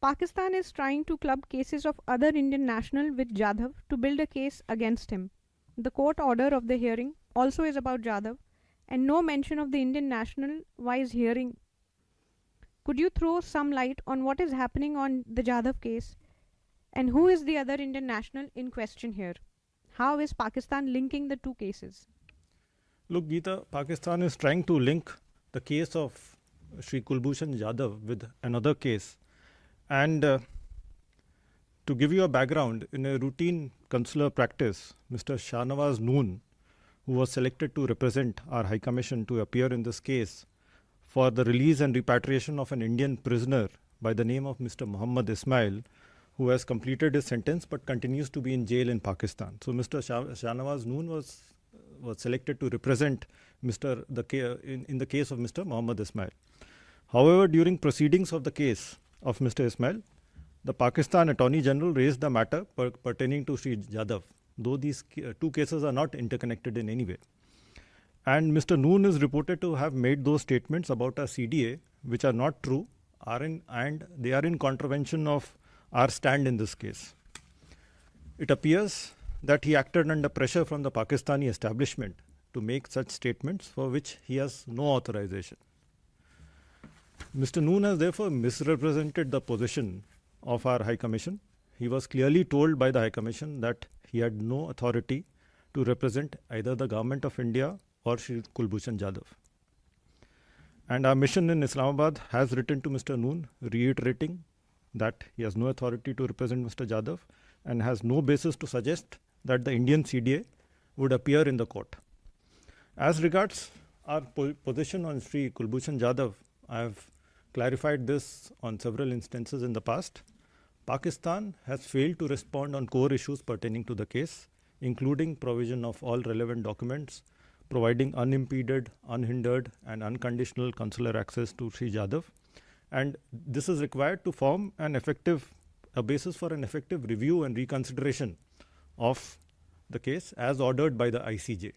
Pakistan is trying to club cases of other Indian national with Jadhav to build a case against him. The court order of the hearing also is about Jadhav, and no mention of the Indian national wise hearing. Could you throw some light on what is happening on the Jadhav case and who is the other Indian national in question here? How is Pakistan linking the two cases? Look, Geeta, Pakistan is trying to link the case of Sri Kulbhushan Jadhav with another case. And to give you a background, in a routine consular practice, Mr. Shahnawaz Noon, who was selected to represent our High Commission to appear in this case for the release and repatriation of an Indian prisoner by the name of Mr. Muhammad Ismail, who has completed his sentence but continues to be in jail in Pakistan. So Mr. Shahnawaz Noon was selected to represent in the case of Mr. Muhammad Ismail. However, during proceedings of the case of Mr. Ismail, the Pakistan Attorney General raised the matter pertaining to Sri Jadhav, though these two cases are not interconnected in any way. And Mr. Noon is reported to have made those statements about a CDA which are not true, and they are in contravention of our stand in this case. It appears that he acted under pressure from the Pakistani establishment to make such statements for which he has no authorization. Mr. Noon has therefore misrepresented the position of our High Commission. He was clearly told by the High Commission that he had no authority to represent either the Government of India or Sri Kulbhushan Jadhav. And our mission in Islamabad has written to Mr. Noon reiterating that he has no authority to represent Mr. Jadhav and has no basis to suggest that the Indian CDA would appear in the court. As regards our position on Sri Kulbhushan Jadhav, I have clarified this on several instances in the past. Pakistan has failed to respond on core issues pertaining to the case, including provision of all relevant documents, providing unimpeded, unhindered and unconditional consular access to Sri Jadhav. And this is required to form a basis for an effective review and reconsideration of the case as ordered by the ICJ.